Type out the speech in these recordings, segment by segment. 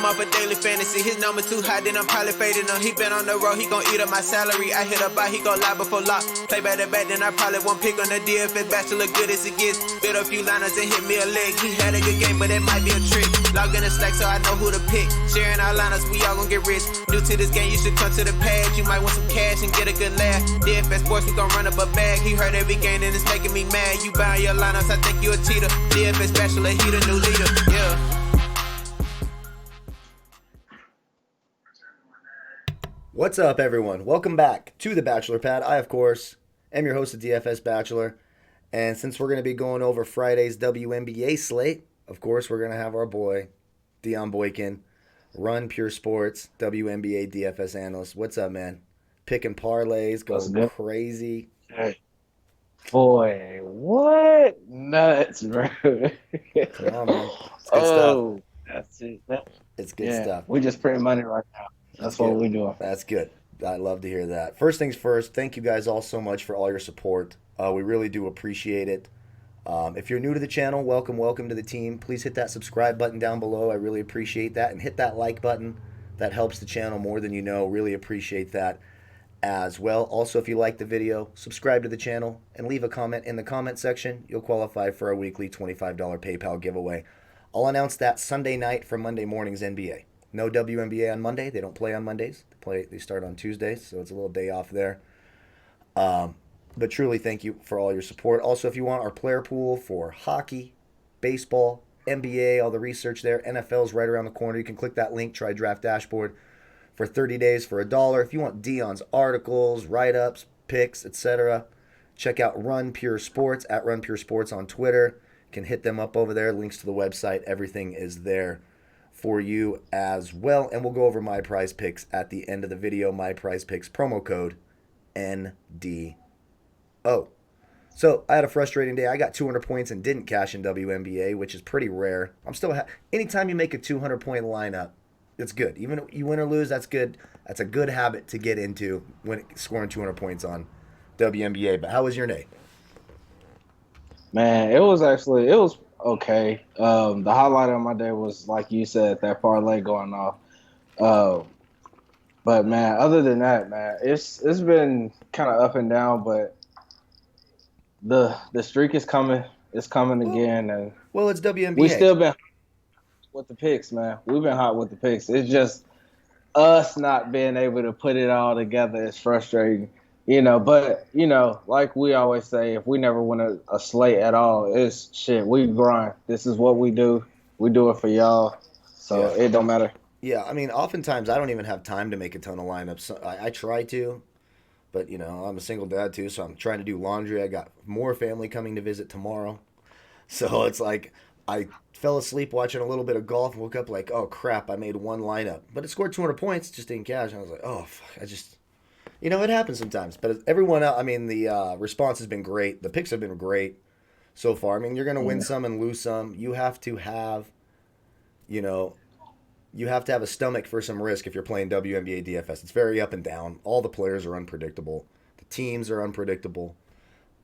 off a daily fantasy. His number too high, then I'm probably fading him. He been on the road, he gon' eat up my salary. I hit a buy, he gon' lie before lock. Play back to back, then I probably won't pick on the DFS bachelor, good as it gets. Bit a few liners and hit me a leg. He had a good game, but it might be a trick. Log in the Slack so I know who to pick. Sharing our liners, we all gon' get rich. New to this game, you should come to the pad. You might want some cash and get a good laugh. DFS sports, we gon' run up a bag. He heard every game and it's making me mad. You buying your lineups, I think you a cheater. DFS bachelor, he the new leader. Yeah. What's up, everyone? Welcome back to the Bachelor Pad. I, of course, am your host of DFS Bachelor. And since we're going to be going over Friday's WNBA slate, of course, we're going to have our boy, Dion Boykin, Run Pure Sports, WNBA DFS analyst. What's up, man? Picking parlays, going crazy. Hey. Boy, what? Nuts, bro. Come on, man. It's good stuff. That's it. It's good stuff. We just printing money right now. That's what we're doing. That's good. I love to hear that. First things first, thank you guys all so much for all your support. We really do appreciate it. If you're new to the channel, welcome to the team. Please hit that subscribe button down below. I really appreciate that. And hit that like button. That helps the channel more than you know. Really appreciate that as well. Also, if you like the video, subscribe to the channel and leave a comment in the comment section. You'll qualify for our weekly $25 PayPal giveaway. I'll announce that Sunday night for Monday morning's NBA. No WNBA on Monday. They don't play on Mondays. They start on Tuesdays, so it's a little day off there. But truly, thank you for all your support. Also, if you want our player pool for hockey, baseball, NBA, all the research there, NFL's right around the corner. You can click that link, try Draft Dashboard for 30 days for $1. If you want Dion's articles, write-ups, picks, etc., check out Run Pure Sports, at Run Pure Sports on Twitter. You can hit them up over there. Links to the website. Everything is there for you as well. And we'll go over my PrizePicks at the end of the video. My PrizePicks promo code NDO. So I had a frustrating day. I got 200 points and didn't cash in WNBA, which is pretty rare. I'm still anytime you make a 200 point lineup, it's good. Even if you win or lose, that's good. That's a good habit to get into when scoring 200 points on WNBA. But how was your day? Man, it was okay. The highlight of my day was, like you said, that parlay going off. But man, other than that, man, it's been kind of up and down. But the streak is coming. It's coming again, and it's WNBA. We still been with the picks, man. We've been hot with the picks. It's just us not being able to put it all together is frustrating. But, like we always say, if we never win a slate at all, it's shit. We grind. This is what we do. We do it for y'all. So It don't matter. Yeah, I mean, oftentimes I don't even have time to make a ton of lineups. I try to, but, I'm a single dad too, so I'm trying to do laundry. I got more family coming to visit tomorrow. So it's like I fell asleep watching a little bit of golf and woke up like, oh, crap, I made one lineup. But it scored 200 points, just didn't cash. And I was like, oh, fuck, it happens sometimes. But everyone else, the response has been great. The picks have been great so far. I mean, you're going to win some and lose some. You have to have, a stomach for some risk if you're playing WNBA DFS. It's very up and down. All the players are unpredictable. The teams are unpredictable.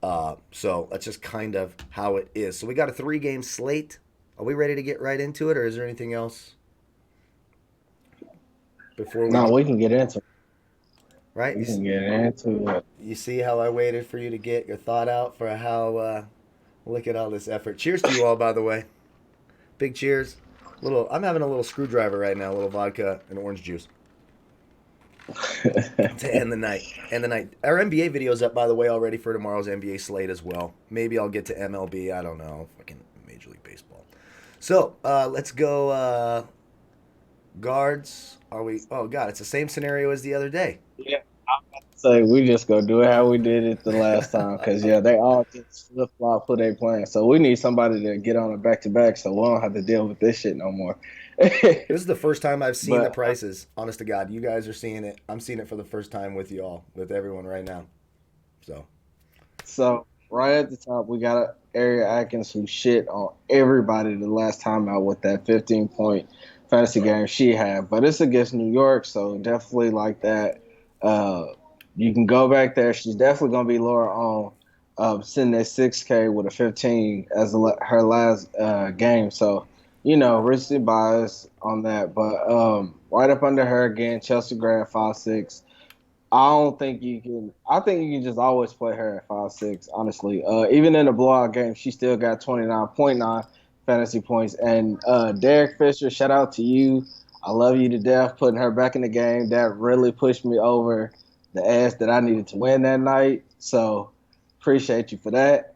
So that's just kind of how it is. So we got a 3-game slate. Are we ready to get right into it, or is there anything else before we... No, we can get into it. Right? You can get into it. You see how I waited for you to get your thought out for how, look at all this effort. Cheers to you all, by the way. Big cheers. I'm having a little screwdriver right now, a little vodka and orange juice. To end the night. Our NBA video's up, by the way, already for tomorrow's NBA slate as well. Maybe I'll get to MLB. I don't know. Fucking Major League Baseball. So, let's go, guards. Are we... Oh, God, it's the same scenario as the other day. Yeah, I'm about to say we just go do it how we did it the last time because they all just flip flop who they playing. So we need somebody to get on a back to back so we don't have to deal with this shit no more. This is the first time I've seen the prices. Honest to God, you guys are seeing it. I'm seeing it for the first time with you all, with everyone right now. So right at the top, we got Area Atkins who shit on everybody the last time out with that 15-point fantasy game she had, but it's against New York, so definitely like that. You can go back there. She's definitely going to be lower on sitting at 6K with a 15 as her last game. So recency bias on that. But right up under her again, Chelsea Gray at 5'6". I don't think you can. I think you can just always play her at 5'6". Honestly, even in a blowout game, she still got 29.9 fantasy points. And Derek Fisher, shout out to you. I love you to death. Putting her back in the game, that really pushed me over the ass that I needed to win that night. So appreciate you for that.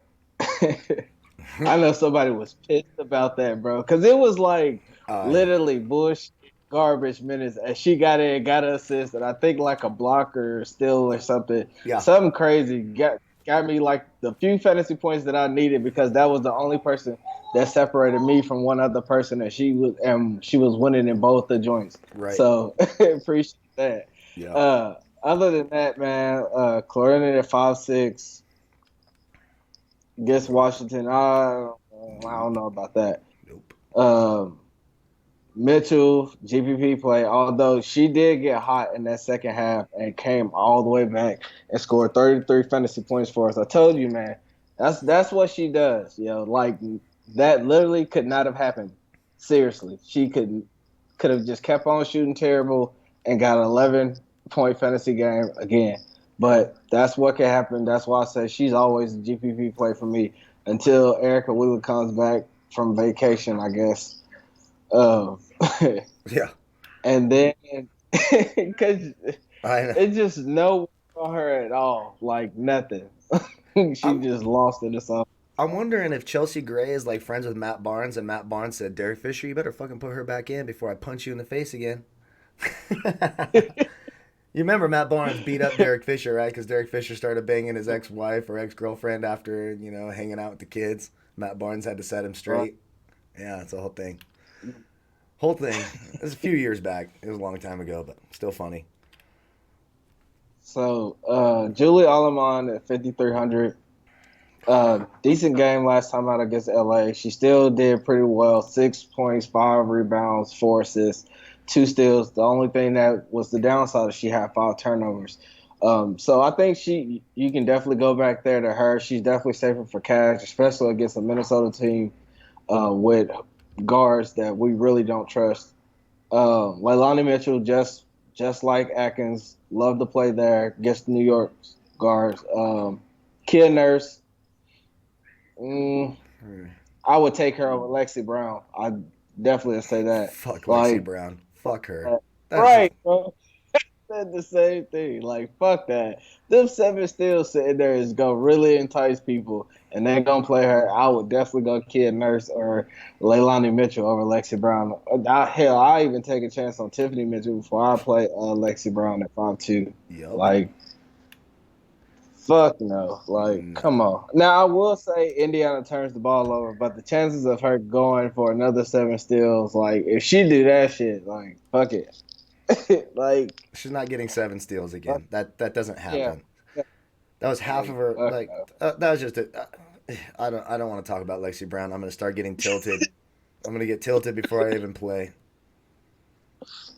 I know somebody was pissed about that, bro, because it was like literally bush garbage minutes, and she got in, got an assist, and I think like a blocker still or something, Yeah. something crazy got me like the few fantasy points that I needed because that was the only person that separated me from one other person, and she was winning in both the joints. Right. So appreciate that. Yeah. Other than that, man, Chlorine at 5'6". Guess Washington. I don't know about that. Nope. Mitchell, GPP play, although she did get hot in that second half and came all the way back and scored 33 fantasy points for us. I told you, man, that's what she does. Like that literally could not have happened. Seriously, she could have just kept on shooting terrible and got an 11-point fantasy game again. But that's what can happen. That's why I say she's always a GPP play for me until Erica Wheeler comes back from vacation, I guess. Yeah. And then, because I know. it's just no on her at all, like nothing. She just lost it or something. I'm wondering if Chelsea Gray is like friends with Matt Barnes, and Matt Barnes said, Derek Fisher, you better fucking put her back in before I punch you in the face again. You remember Matt Barnes beat up Derek Fisher, right? Because Derek Fisher started banging his ex-wife or ex-girlfriend after, hanging out with the kids. Matt Barnes had to set him straight. Yeah, it's a whole thing. Whole thing. It was a few years back. It was a long time ago, but still funny. So, Julie Allemand at 5,300. Decent game last time out against LA. She still did pretty well. 6 points, 5 rebounds, 4 assists, 2 steals. The only thing that was the downside is she had 5 turnovers. So I think you can definitely go back there to her. She's definitely safer for cash, especially against a Minnesota team with guards that we really don't trust. Leilani Mitchell, just like Atkins, love to play there against New York guards. Kia Nurse, I would take her over Lexi Brown. I definitely say that. Fuck Lexi Brown. Fuck her. Right, bro. Said the same thing. Like, fuck that. Them 7 steals sitting there is gonna really entice people, and they're gonna play her. I would definitely go Kid Nurse or Leilani Mitchell over Lexi Brown. Hell, I even take a chance on Tiffany Mitchell before I play Lexi Brown at 5'2". Yep. Like, fuck no. Like, come on. Now, I will say Indiana turns the ball over, but the chances of her going for another 7 steals, like, if she do that shit, like, fuck it. Like, she's not getting 7 steals again. That doesn't happen. Yeah. That was half of her. Like that was just a. I don't want to talk about Lexi Brown. I'm gonna start getting tilted. I'm gonna get tilted before I even play.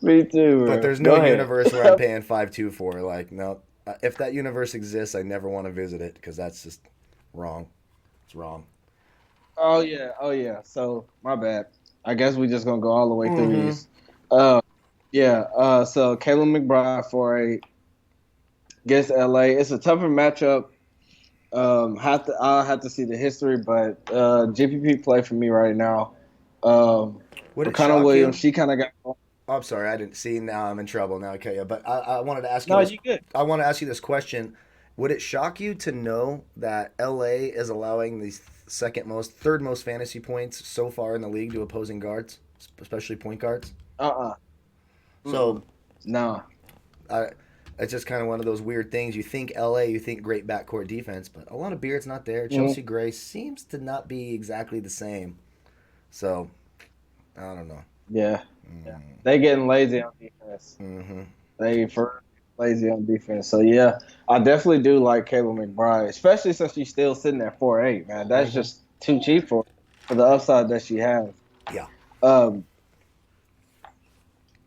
Me too. Bro. But there's no universe where I'm paying 5.2 for. Like, no. If that universe exists, I never want to visit it because that's just wrong. It's wrong. Oh yeah. So my bad. I guess we just gonna go all the way through these. So Caleb McBride for against LA. It's a tougher matchup. I'll have to see the history, but GPP play for me right now. Connor Williams, she kind of got. Oh, I'm sorry, I didn't see. Now I'm in trouble. Now I cut you. But I wanted to ask you. No, you good. I want to ask you this question: would it shock you to know that LA is allowing the third most fantasy points so far in the league to opposing guards, especially point guards? So, no. It's just kind of one of those weird things. You think LA, you think great backcourt defense, but a lot of Beard's not there. Chelsea Gray seems to not be exactly the same. So, I don't know. Yeah. They getting lazy on defense. Mm-hmm. Lazy on defense. So, yeah, I definitely do like Caleb McBride, especially since she's still sitting at 4'8", man. That's just too cheap for the upside that she has. Yeah.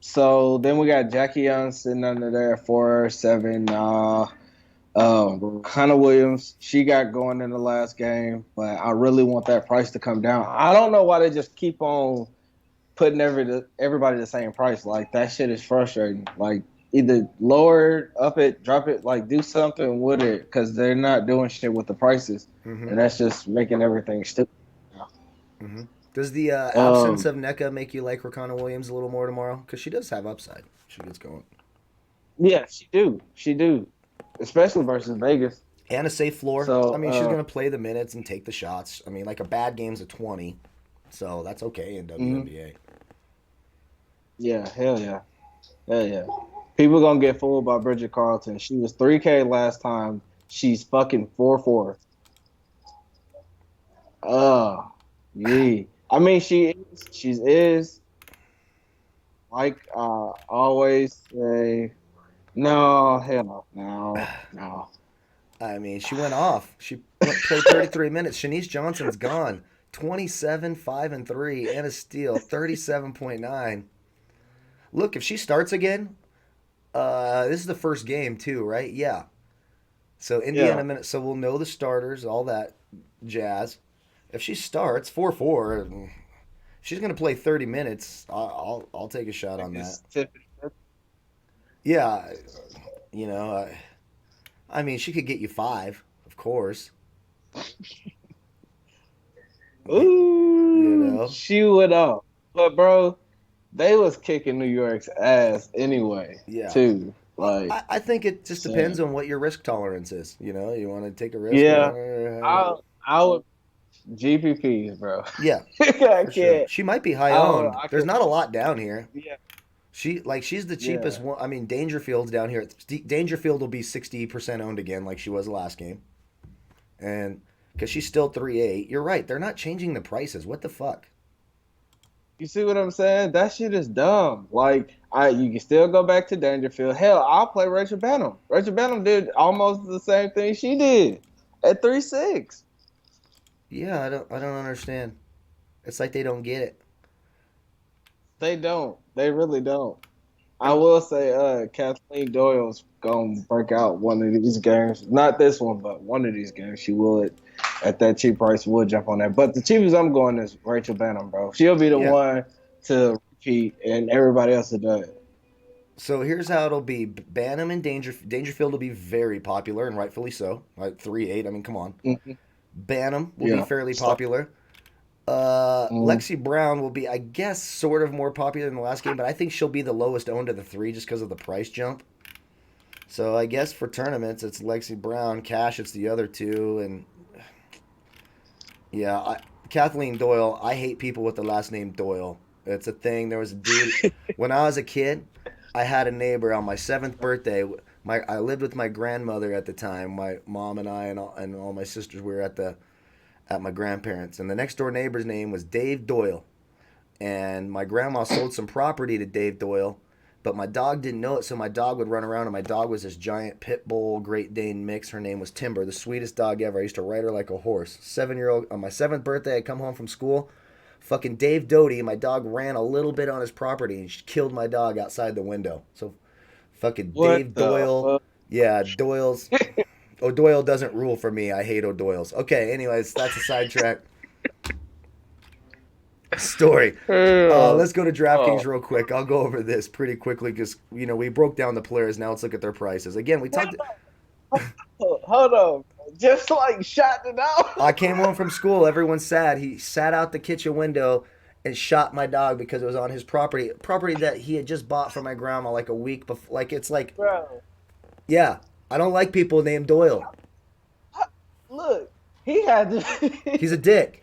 So then we got Jackie Young sitting under there at 4'7". Connor Williams, she got going in the last game, but I really want that price to come down. I don't know why they just keep on putting everybody the same price. Like that shit is frustrating. Like either lower it, up it, drop it, like do something with it because they're not doing shit with the prices, and that's just making everything stupid. Mm-hmm. Does the absence Um, of NECA make you like Rakana Williams a little more tomorrow? Because she does have upside. She gets going. yeah, she do, especially versus Vegas. And a safe floor. So I mean, she's going to play the minutes and take the shots. I mean, like a bad game's a 20. So that's okay in mhm. WNBA. Yeah, hell yeah, hell yeah. People gonna get fooled by Bridget Carlton. She was 3K last time. She's fucking 4-4. Yeah. I mean, she is like always say, no, hell no. I mean, she went off. She played 33 minutes. Shanice Johnson's gone. 27, 5, and 3, and a steal. 37.9. Look, if she starts again, this is the first game too, right? Yeah. So Indiana Yeah. minute. So we'll know the starters, all that jazz. If she starts 4-4, she's gonna play 30 minutes. I'll take a shot on that. Yeah, you know, I mean, she could get you 5, of course. You Ooh, know, she went off. But bro, they was kicking New York's ass anyway, yeah. too. Like, I think it just so depends on what your risk tolerance is. You know, you want to take a risk yeah, or I would GPPs, bro. yeah, I for sure. can't. She might be high Oh, owned. I There's can. not a lot down here. Yeah, She's the cheapest yeah. one. I mean, Dangerfield's down here. Dangerfield will be 60% owned again, like she was last game, and because she's still 3.8. You're right. They're not changing the prices. What the fuck? You see what I'm saying? That shit is dumb. Like, you can still go back to Dangerfield. Hell, I'll play Rachel Banham. Rachel Banham did almost the same thing she did at 3-6. Yeah, I don't understand. It's like they don't get it. They don't. They really don't. I And will say, Kathleen Doyle's gonna break out one of these games. Not this one, but one of these games. She would, at that cheap price, would jump on that. But the cheapest I'm going is Rachel Banham, bro. She'll be the yeah. one to repeat, and everybody else will do it. So here's how it'll be: Banham and Dangerfield will be very popular, and rightfully so. Like 3.8. I mean, come on. Hmm. Banham will be Yeah. fairly Stop. popular. Mm. Lexi Brown will be, I guess, sort of more popular than the last game, but I think she'll be the lowest owned of the 3 just because of the price jump. So I guess for tournaments, it's Lexi Brown. Cash, it's the other 2, and yeah, Kathleen Doyle. I hate people with the last name Doyle. It's a thing. There was a dude when I was a kid. I had a neighbor on my 7th birthday. I lived with my grandmother at the time. My mom and I and all my sisters were at my grandparents, and the next door neighbor's name was Dave Doyle. And my grandma sold some property to Dave Doyle, but my dog didn't know it, so my dog would run around, and my dog was this giant pit bull Great Dane mix. Her name was Timber, the sweetest dog ever. I used to ride her like a horse. 7-year-old on my 7th birthday, I come home from school. Fucking Dave Doty, my dog ran a little bit on his property and she killed my dog outside the window. So fucking What Dave the Doyle. fuck? Yeah, Doyle's. O'Doyle doesn't rule for me. I hate O'Doyle's. Okay, anyways, that's a sidetrack story. Let's go to DraftKings Oh. real quick. I'll go over this pretty quickly because we broke down the players. Now let's look at their prices. Again, we talked. Hold on. Just like shot it out. I came home from school. Everyone's sad. He sat out the kitchen window and shot my dog because it was on his property that he had just bought from my grandma like a week before. Like it's like, Bro, yeah, I don't like people named Doyle. look, he had to. He's a dick.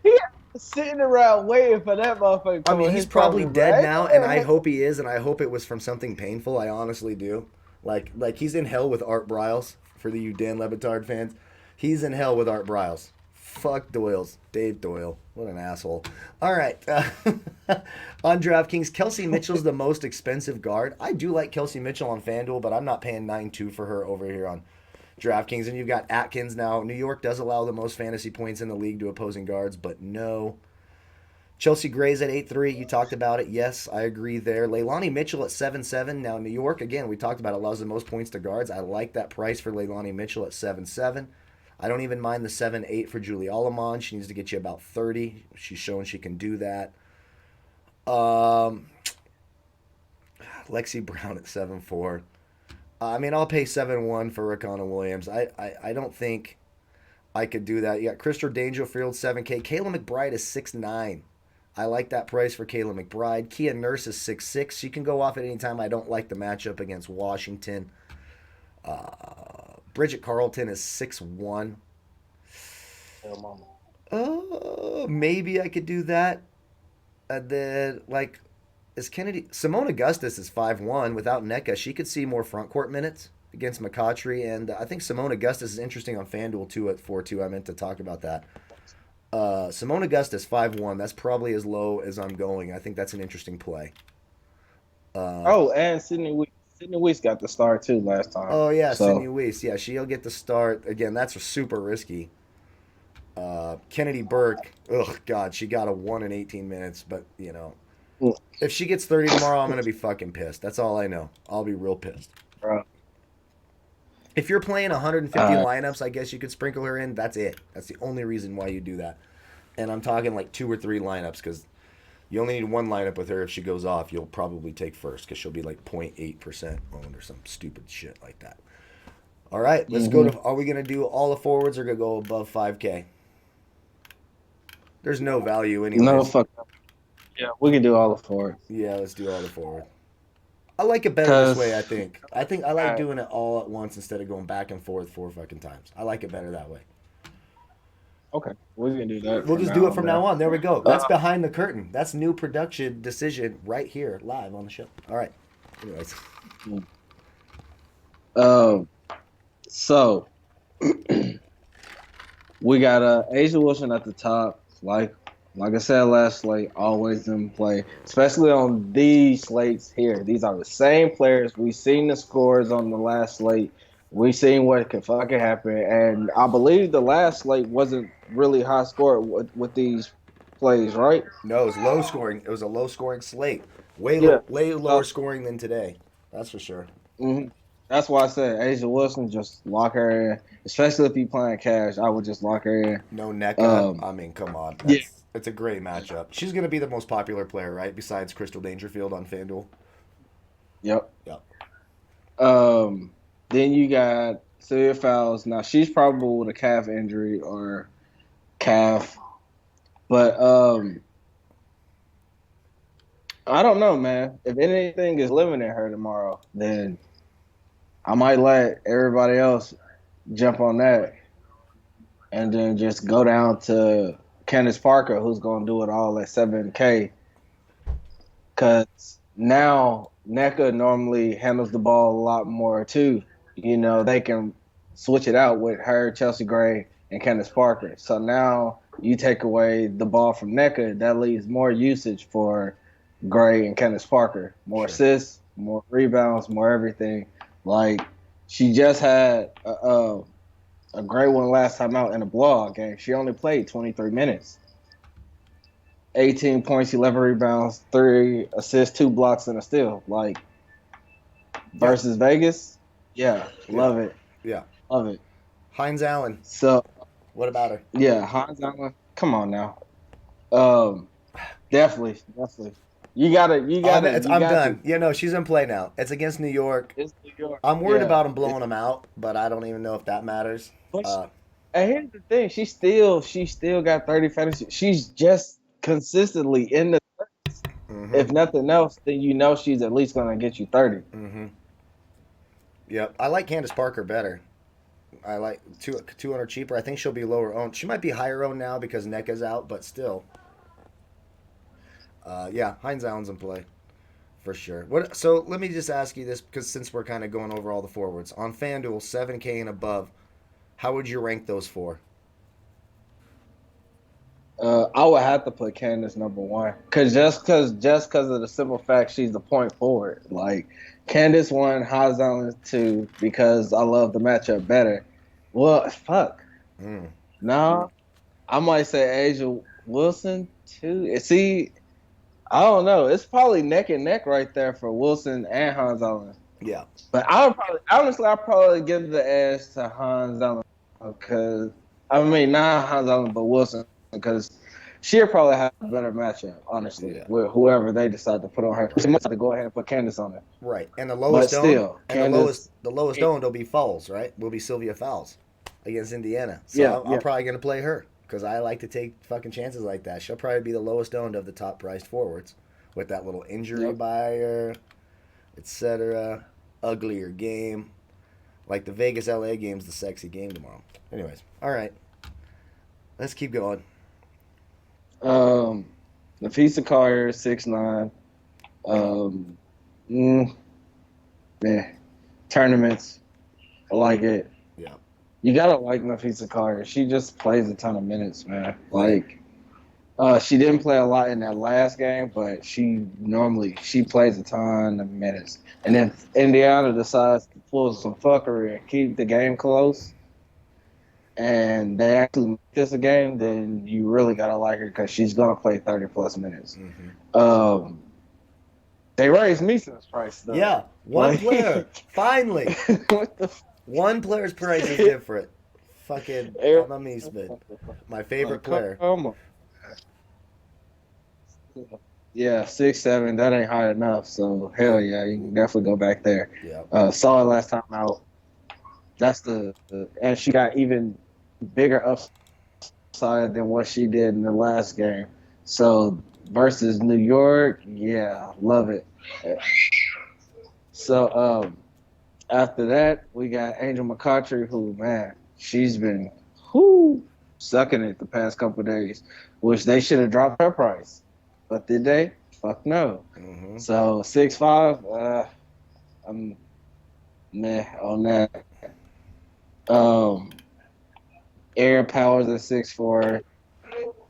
He had to sitting around waiting for that motherfucker. To I come mean, on he's his probably property, dead bro. now, and I hope he is, and I hope it was from something painful. I honestly do. Like he's in hell with Art Briles. For the Dan Le Batard fans, he's in hell with Art Briles. Fuck Doyle's. Dave Doyle. What an asshole. All right. On DraftKings, Kelsey Mitchell's the most expensive guard. I do like Kelsey Mitchell on Fanduel, but I'm not paying 9.2 for her over here on DraftKings. And you've got Atkins now. New York does allow the most fantasy points in the league to opposing guards, but no. Chelsea Gray's at 8.3. You talked about it. Yes, I agree there. Leilani Mitchell at 7.7. Now, New York, again, we talked about it, allows the most points to guards. I like that price for Leilani Mitchell at 7.7. I don't even mind the 7.8 for Julie Allemand. She needs to get you about 30. She's shown she can do that. Um, Lexi Brown at 7-4. I mean, I'll pay 7-1 for Rakana Williams. I don't think I could do that. You got Crystal Dangerfield 7K. Kayla McBride is 6'9". I like that price for Kayla McBride. Kia Nurse is 6'6". She can go off at any time. I don't like the matchup against Washington. Bridget Carlton is 6'1". Maybe I could do that. And then, like, is Kennedy... Simone Augustus is 5'1". Without NECA, she could see more front court minutes against McCautry. And I think Simone Augustus is interesting on FanDuel, too, at 4-2. I meant to talk about that. Simone Augustus, 5'1". That's probably as low as I'm going. I think that's an interesting play. And Sydney Weeks got the start, too, last time. Oh, yeah, so. Sydney Weiss. Yeah, she'll get the start. Again, that's super risky. Kennedy Burke, God, she got a 1 in 18 minutes. But, you know, if she gets 30 tomorrow, I'm going to be fucking pissed. That's all I know. I'll be real pissed. If you're playing 150 lineups, I guess you could sprinkle her in. That's it. That's the only reason why you do that. And I'm talking like 2 or 3 lineups because you only need 1 lineup with her. If she goes off, you'll probably take first because she'll be like 0.8% owned or some stupid shit like that. All right, let's go to. Are we going to do all the forwards or going to go above 5K? There's no value anyway. No, fuck. Yeah, we can do all the forwards. Yeah, let's do all the forward. I like it better this way, I think. I like doing it all at once instead of going back and forth 4 fucking times. I like it better that way. Okay, we can do that. We'll just do it from now on. There we go. That's behind the curtain. That's new production decision right here, live on the show. All right. Anyways. So we got Asia Wilson at the top. Like I said last slate, always in play, especially on these slates here. These are the same players. We've seen the scores on the last slate. We've seen what could fucking happen. And I believe the last slate wasn't really high score with these plays, right? No, it was low scoring. It was a low scoring slate. Way lower scoring than today. That's for sure. Mm-hmm. That's why I said Asia Wilson, just lock her in. Especially if you're playing cash, I would just lock her in. No NECA. I mean, come on. It's a great matchup. She's going to be the most popular player, right? Besides Crystal Dangerfield on FanDuel. Yep. Then you got Celia Fowles. Now, she's probably with a calf injury or calf. But I don't know, man. If anything is limiting her tomorrow, then I might let everybody else jump on that and then just go down to Candace Parker, who's going to do it all at 7K. Because now NECA normally handles the ball a lot more, too. You know, they can switch it out with her, Chelsea Gray, and Candace Parker. So now you take away the ball from NECA, that leaves more usage for Gray and Candace Parker. More assists, more rebounds, more everything. Like, she just had a great one last time out in a blowout game. She only played 23 minutes. 18 points, 11 rebounds, 3 assists, 2 blocks, and a steal. Like, versus Vegas, love it. Yeah. Love it. Hines Allen. So, what about her? Yeah, Hines Allen. Come on now. Definitely. You got it. I'm done. Yeah, no, she's in play now. It's against New York. It's New York. I'm worried about them blowing them out, but I don't even know if that matters. And here's the thing: she still got 30 fantasy. She's just consistently in the 30s. Mm-hmm. If nothing else, then you know she's at least going to get you 30. Mm-hmm. Yep, I like Candace Parker better. I like 200 cheaper. I think she'll be lower owned. She might be higher owned now because NECA's out, but still. Hines Allen's in play for sure. So let me just ask you this, because since we're kind of going over all the forwards on FanDuel, 7K and above, how would you rank those 4? I would have to put Candace number 1, because of the simple fact she's the point forward. Like, Candace 1, Hines Allen 2, because I love the matchup better. Well, fuck. No, I might say Asia Wilson 2. See, I don't know. It's probably neck and neck right there for Wilson and Hines Allen. Yeah. But I'll probably give the edge to Hines Allen, because not Hines Allen, but Wilson, because she'll probably have a better matchup, honestly, Yeah. with whoever they decide to put on her. She must have to go ahead and put Candace on it. Right. And the But lowest owned, still, and Candace. the lowest owned will be Fowles, right? Will be Sylvia Fowles against Indiana. So Yeah, I'm yeah. probably going to play her because I like to take fucking chances like that. She'll probably be the lowest owned of the top priced forwards with that little injury Yep. buyer, etc. Uglier game. Like the Vegas LA game's the sexy game tomorrow. Anyways, all right. Let's keep going. Nafisa Carter, 6'9". Um, mm, yeah. Tournaments, I like it. Yeah. You gotta like Nafisa Carter. She just plays a ton of minutes, man. Like, she didn't play a lot in that last game, but she plays a ton of minutes. And then Indiana decides to pull some fuckery and keep the game close, and they actually make this a game, then you really gotta like her because she's gonna play 30+ minutes. Mm-hmm. They raised Meeson's price though. Yeah. One Like- player. Finally. What the One player's price is different. Fucking Emma Meesman. My favorite player. Come on. Yeah, 6'7". That ain't high enough. So hell yeah, you can definitely go back there. Yeah. Saw it last time out. That's and she got even bigger upside than what she did in the last game. So versus New York, yeah, love it. So after that, we got Angel McCautry, who, man, she's been sucking it the past couple of days, which they should have dropped her price. But did they? Fuck no. Mm-hmm. So 6'5", I'm meh on that. Air Powers at 6'4",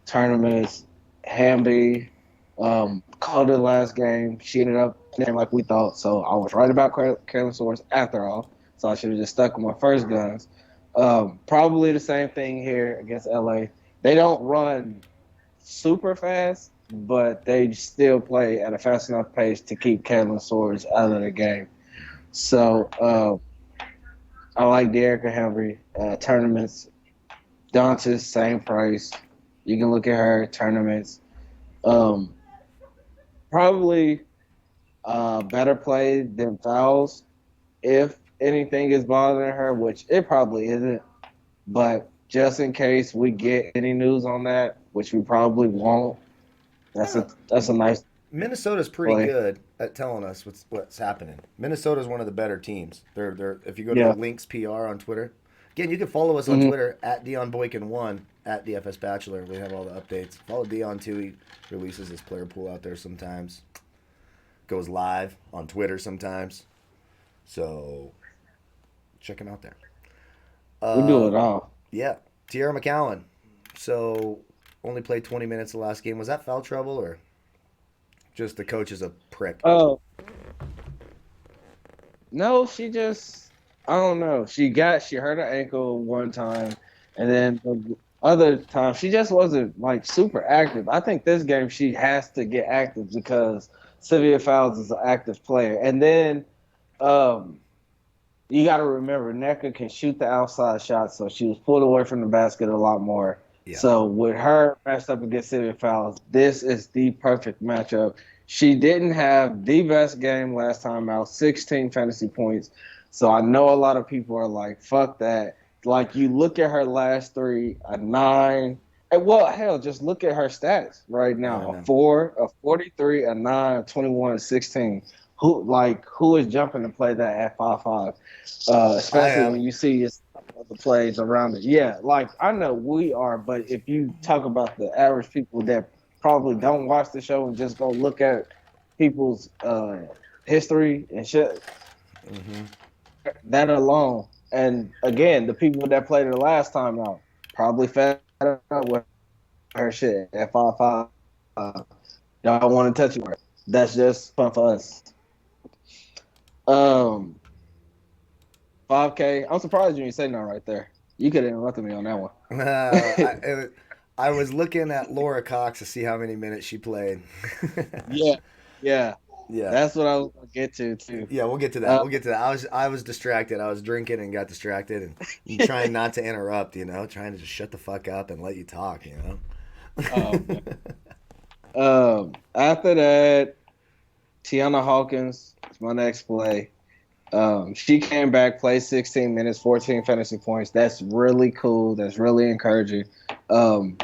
tournaments, Hamby, called it last game. She ended up playing like we thought, so I was right about Carolyn Soares after all. So I should have just stuck with my first guns. Probably the same thing here against LA. They don't run super fast, but they still play at a fast enough pace to keep Carolyn Soares out of the game. So I like De'Erica Henry. Tournaments, Dantas, same price. You can look at her tournaments. Probably better play than Fowles if anything is bothering her, which it probably isn't. But just in case we get any news on that, which we probably won't, that's a nice. Minnesota's pretty play. good at telling us what's happening. Minnesota's one of the better teams. They're if you go to Yeah. Lynx PR on Twitter. Again, you can follow us on Twitter at Dion Boykin1 at DFS Bachelor. We have all the updates. Follow Dion too. He releases his player pool out there sometimes. Goes live on Twitter sometimes. So check him out there. We do it all. Yeah. Tierra McCowan. So only played 20 minutes the last game. Was that foul trouble or just the coach is a prick? Oh. No, she just, I don't know. She hurt her ankle one time, and then the other time she just wasn't like super active. I think this game she has to get active because Sylvia Fowles is an active player. And then you got to remember, NECA can shoot the outside shot, so she was pulled away from the basket a lot more. Yeah. So with her matched up against Sylvia Fowles, this is the perfect matchup. She didn't have the best game last time out, 16 fantasy points. So I know a lot of people are like, fuck that. Like, you look at her last three, a 9. And, well, hell, just look at her stats right now. A 4, a 43, a 9, a 21, a 16. Who is jumping to play that at 5'5"? Especially when you see the plays around it. Yeah, like, I know we are, but if you talk about the average people that probably don't watch the show and just go look at people's history and shit, that alone. And again, the people that played her last time out probably fed up with her shit at 5'5". Don't want to touch her. That's just fun for us. 5K. I'm surprised you didn't say no right there. You could have interrupted me on that one. I was looking at Laura Cox to see how many minutes she played. Yeah. That's what I was gonna get to too. Yeah, we'll get to that. I was distracted. I was drinking and got distracted and trying not to interrupt. Trying to just shut the fuck up and let you talk. Oh, after that, Tiana Hawkins is my next play. She came back, played 16 minutes, 14 fantasy points. That's really cool. That's really encouraging.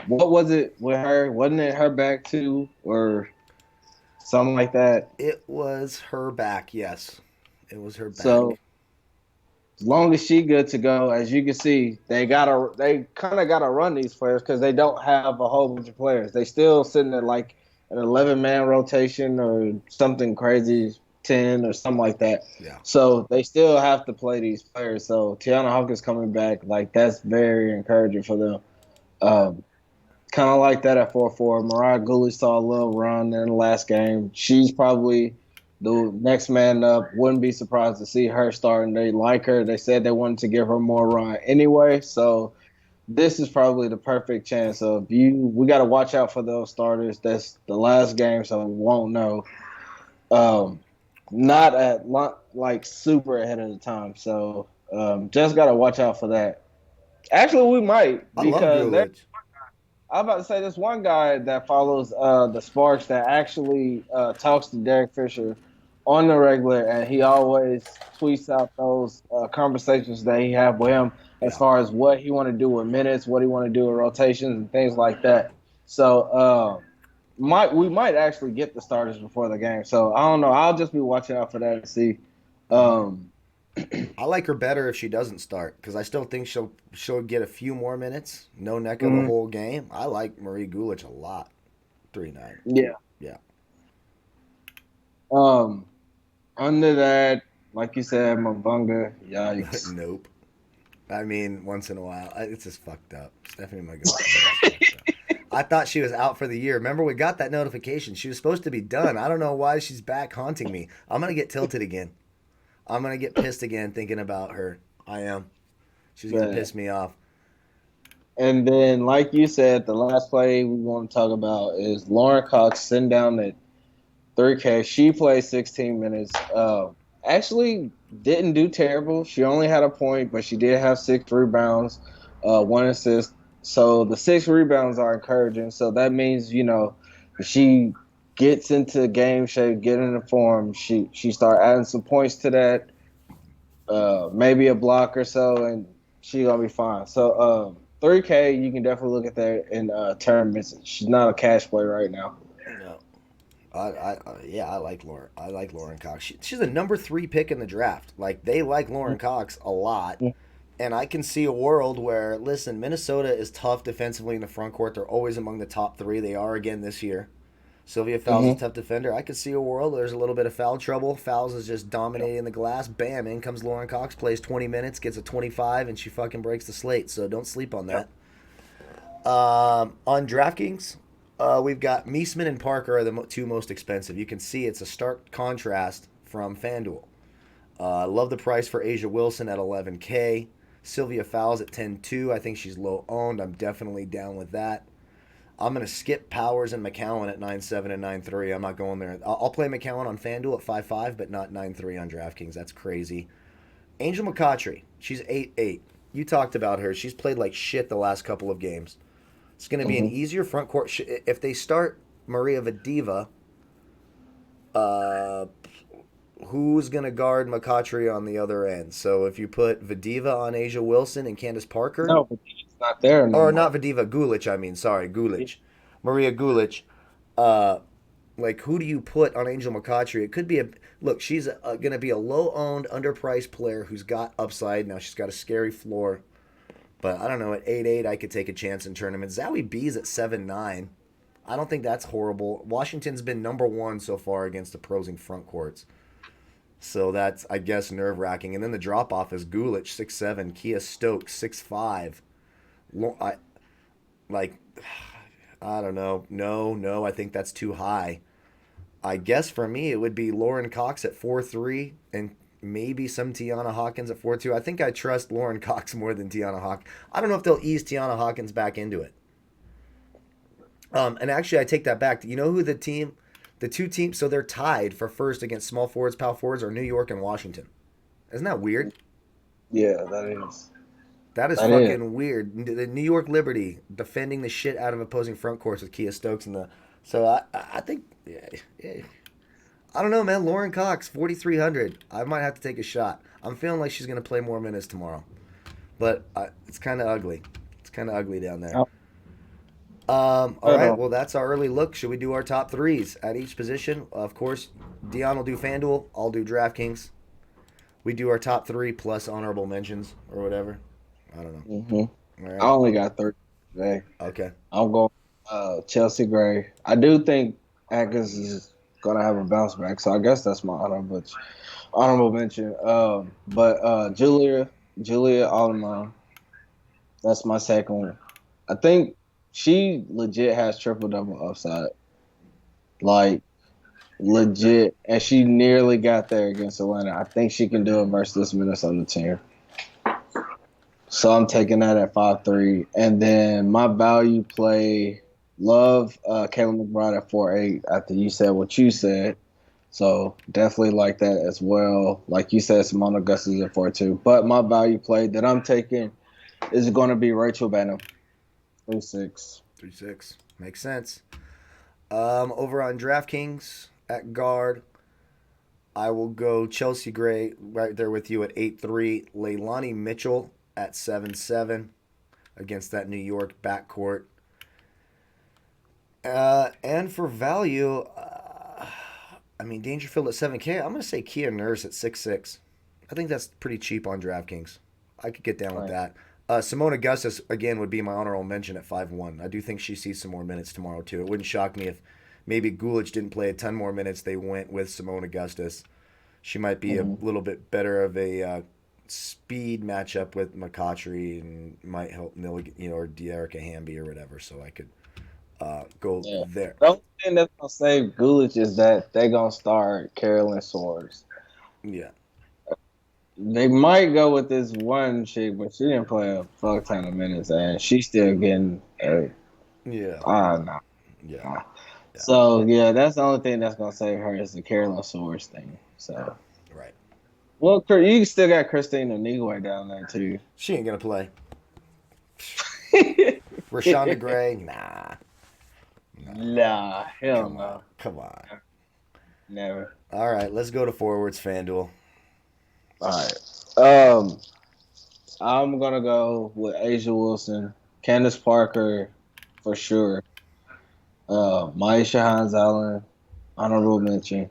What was it with her? Wasn't it her back too, or something like that? It was her back, yes. It was her So back. as long as she good to go, as you can see, they kind of gotta run these players because they don't have a whole bunch of players. They still sitting at like an 11-man rotation or something crazy, 10 or something like that. Yeah. So they still have to play these players. So Tiana Hawkins coming back, like that's very encouraging for them. Um, Kind of like that at 4-4. Mariah Gulick saw a little run in the last game. She's probably the next man up. Wouldn't be surprised to see her starting. They like her. They said they wanted to give her more run anyway. So this is probably the perfect chance of you. We got to watch out for those starters. That's the last game, so we won't know. Um, Not at like super ahead of the time. So just got to watch out for that. Actually, we might I love because they're Gulich. I'm about to say this one guy that follows the Sparks that actually talks to Derek Fisher on the regular, and he always tweets out those conversations that he have with him as Yeah. far as what he want to do with minutes, what he want to do with rotations, and things like that. So we might actually get the starters before the game. So I don't know. I'll just be watching out for that and see. Um, I like her better if she doesn't start because I still think she'll get a few more minutes. No neck of the mhm, whole game. I like Marie Gulich a lot. 3-9. yeah. Yeah. Um, Under that, like you said, Mabunga, yikes. Nope. I mean, once in a while, it's just fucked up. Stephanie Maguire is fucked up. I thought she was out for the year. Remember, we got that notification. She was supposed to be done. I don't know why she's back haunting me. I'm gonna get tilted again. I'm gonna get pissed again thinking about her. I am. She's gonna But piss me off. and then, like you said, the last play we want to talk about is Lauren Cox sitting down at 3K. She played 16 minutes. Actually, didn't do terrible. She only had a point, but she did have 6 rebounds, 1 assist. So the 6 rebounds are encouraging. So that means if she gets into game shape, get into form, she start adding some points to that, maybe a block or so, and she gonna be fine. So 3K, you can definitely look at that in tournaments. She's not a cash play right now. No. Yeah, I like Lauren. I like Lauren Cox. She's a number 3 pick in the draft. Like they like Lauren Cox a lot, and I can see a world where listen, Minnesota is tough defensively in the front court. They're always among the top 3. They are again this year. Sylvia Fowles is a Mm-hmm. tough defender. I could see a world where there's a little bit of foul trouble. Fowles is just dominating the glass. Bam, in comes Lauren Cox, plays 20 minutes, gets a 25, and she fucking breaks the slate. So don't sleep on that. On DraftKings, we've got Meesman and Parker are the two most expensive. You can see it's a stark contrast from Fanduel. I love the price for Asia Wilson at 11K. Sylvia Fowles at 10.2. I think she's low owned. I'm definitely down with that. I'm going to skip Powers and McCowan at 9.7 and 9.3. I'm not going there. I'll play McCowan on FanDuel at 5.5, but not 9.3 on DraftKings. That's crazy. Angel McCautry, she's 8.8. You talked about her. She's played like shit the last couple of games. It's going to be an Mm-hmm. easier front court. If they start Maria Vadiva, uh, who's going to guard McCautry on the other end? So if you put Vadiva on Asia Wilson and Candace Parker, No, but it's not there no or more. not Vadiva, Gulich, I mean, sorry, Gulich. Maria Gulich. Uh, like, who do you put on Angel McCautry? It could be look, she's going to be a low owned, underpriced player who's got upside. Now she's got a scary floor. But I don't know, at 8.8, I could take a chance in tournaments. Zowie B's at 7.9. I don't think that's horrible. Washington's been number 1 so far against opposing front courts. So that's, I guess, nerve wracking. And then the drop off is Gulich, 6.7, Kia Stokes, 6.5. I, like, I don't know. No, I think that's too high. I guess for me, it would be Lauren Cox at 4.3 and maybe some Tiana Hawkins at 4.2. I think I trust Lauren Cox more than Tiana Hawkins. I don't know if they'll ease Tiana Hawkins back into it. And actually, I take that back. You know who the two teams, so they're tied for first against small forwards, power forwards, are New York and Washington. Isn't that weird? Yeah, that is. That is That fucking weird. The New York Liberty defending the shit out of opposing front courts with Kia Stokes in the. So I think yeah. I don't know, man. Lauren Cox 4,300. I might have to take a shot. I'm feeling like she's gonna play more minutes tomorrow, but it's kind of ugly. It's kind of ugly down there. Oh, All right. Well, that's our early look. Should we do our top threes at each position? Of course, Dion will do FanDuel. I'll do DraftKings. We do our top three plus honorable mentions or whatever. I don't know. Mm-hmm. All I right. only got 30 today. Okay. I'm going Chelsea Gray. I do think Atkins is going to have a bounce back, so I guess that's my honorable mention. But Julia Alderman, that's my second one. I think she legit has triple double upside, like legit, and she nearly got there against Atlanta. I think she can do it versus this Minnesota team. So I'm taking that at 5-3. And then my value play, love Kayla McBride at 4-8 after you said what you said. So definitely like that as well. Like you said, Simone Augustus at 4-2. But my value play that I'm taking is going to be Rachel Banham, 3-6. 3-6 makes sense. Over on DraftKings at guard, I will go Chelsea Gray right there with you at 8-3. Leilani Mitchell at 7-7 against that New York backcourt. And for value, Dangerfield at 7K. I'm going to say Kia Nurse at 6-6. I think that's pretty cheap on DraftKings. I could get down with that. Simone Augustus, again, would be my honorable mention at 5-1. I do think she sees some more minutes tomorrow, too. It wouldn't shock me if maybe Gulich didn't play a ton more minutes. They went with Simone Augustus. She might be a little bit better of a speed matchup with McCautry and might help Milligan, or Dearica Hamby or whatever. So I could go there. The only thing that's going to save Gulich is that they're going to start Carolyn Swords. Yeah. They might go with this one chick, but she didn't play a fuck ton of minutes, and she's still getting no. Yeah. So yeah, that's the only thing that's gonna save her is the Carolyn Swords thing. So right. Well, you still got Christina Nigwe down there too. She ain't gonna play. Rashonda Gray, nah. Nah, hell no. Come on. Never. All right, let's go to forwards, FanDuel. All right. I'm gonna go with Asia Wilson, Candace Parker, for sure. Maisha Hines Allen, honorable mention.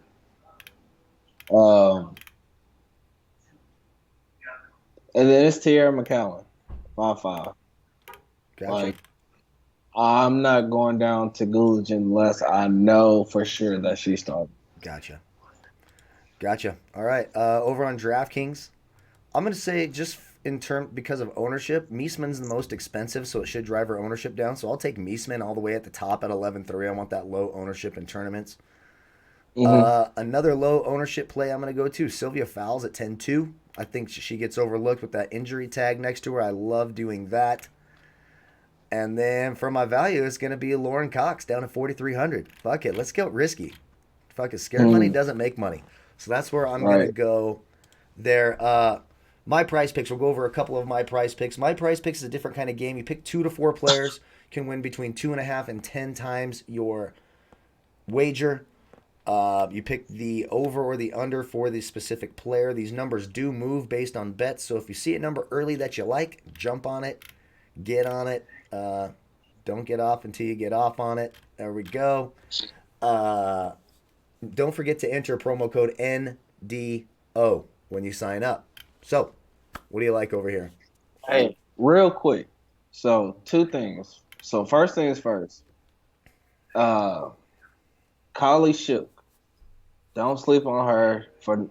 And then it's Tierra McCowan, 5-5. Gotcha. Like, I'm not going down to Gulich unless I know for sure that she started. Gotcha. All right. Over on DraftKings, I'm going to say just because of ownership, Meesman's the most expensive, so it should drive her ownership down. So I'll take Meesman all the way at the top at 11-3. I want that low ownership in tournaments. Another low ownership play I'm going to go to, Sylvia Fowles at 10-2. I think she gets overlooked with that injury tag next to her. I love doing that. And then for my value, it's going to be Lauren Cox down at 4,300. Fuck it. Let's get risky. Fuck it. Scared money doesn't make money. So that's where I'm going to go there. My PrizePicks, we'll go over a couple of my PrizePicks. My PrizePicks is a different kind of game. You pick 2 to 4 players, can win between 2.5 and 10 times your wager. You pick the over or the under for the specific player. These numbers do move based on bets. So if you see a number early that you like, jump on it, get on it. Don't get off until you get off on it. There we go. Don't forget to enter promo code NDO when you sign up. So, what do you like over here? Hey, real quick. So, 2 things. So, first things first. Collie Shook. Don't sleep on her for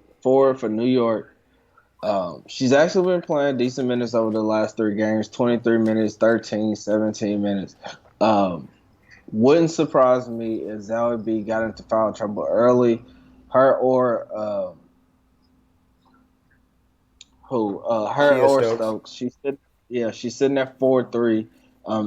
New York. She's actually been playing decent minutes over the last 3 games. 23 minutes, 13, 17 minutes. Wouldn't surprise me if Zoe B got into foul trouble early. Her or Stokes. She's sitting at 4-3.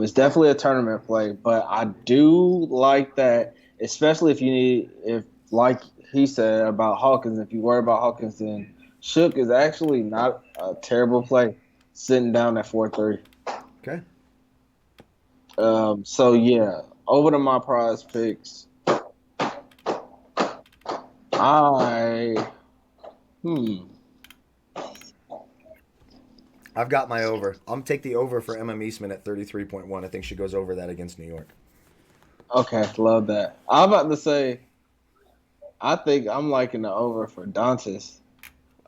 It's definitely a tournament play, but I do like that, especially if like he said about Hawkins, if you worry about Hawkins, then Shook is actually not a terrible play. sitting down at 4-3. Okay. So yeah, over to my prize picks. I've got my over. I'm gonna take the over for Emma Meesman at 33.1. I think she goes over that against New York. Okay, love that. I'm about to say, I think I'm liking the over for Dantas.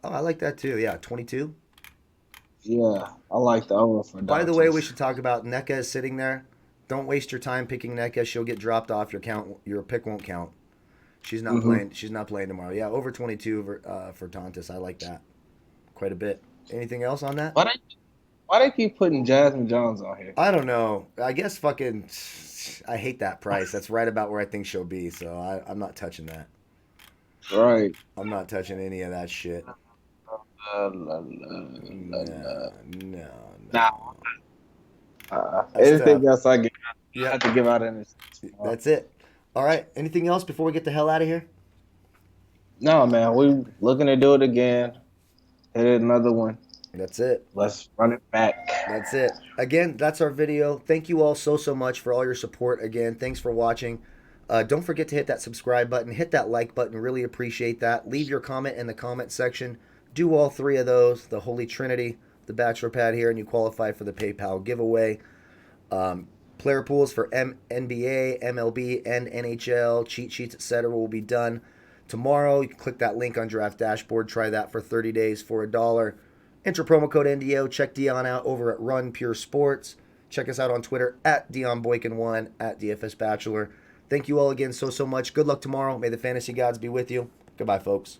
Oh, I like that too. Yeah, 22. Yeah, I like the over for By the way, we Dantas. should talk about Nneka is sitting there. Don't waste your time picking Nneka. She'll get dropped off. Your pick won't count. She's not Mm-hmm. playing. She's not playing tomorrow. Yeah, over 22 for Dantas. I like that quite a bit. Anything else on that? Why they keep putting Jasmine Jones on here? I don't know. I guess fucking. I hate that price. That's right about where I think she'll be. So I'm not touching that. Right. I'm not touching any of that shit. La. No, no, Nah. no. That's Anything tough. else I Yeah, have to give out in this. that's it. All right. Anything else before we get the hell out of here? No, man, we looking to do it again. Hit another one. That's it. Let's run it back. That's it. Again, that's our video. Thank you all so much for all your support. Again, thanks for watching. Don't forget to hit that subscribe button. Hit that like button. Really appreciate that. Leave your comment in the comment section. Do all three of those. The Holy Trinity, the Bachelor Pad here, and you qualify for the PayPal giveaway. Player pools for NBA, MLB, and NHL, cheat sheets, etc. will be done tomorrow. You can click that link on Draft Dashboard. Try that for 30 days for $1. Enter promo code NDO. Check Dion out over at Run Pure Sports. Check us out on Twitter at DionBoykin1, at DFS Bachelor. Thank you all again so much. Good luck tomorrow. May the fantasy gods be with you. Goodbye, folks.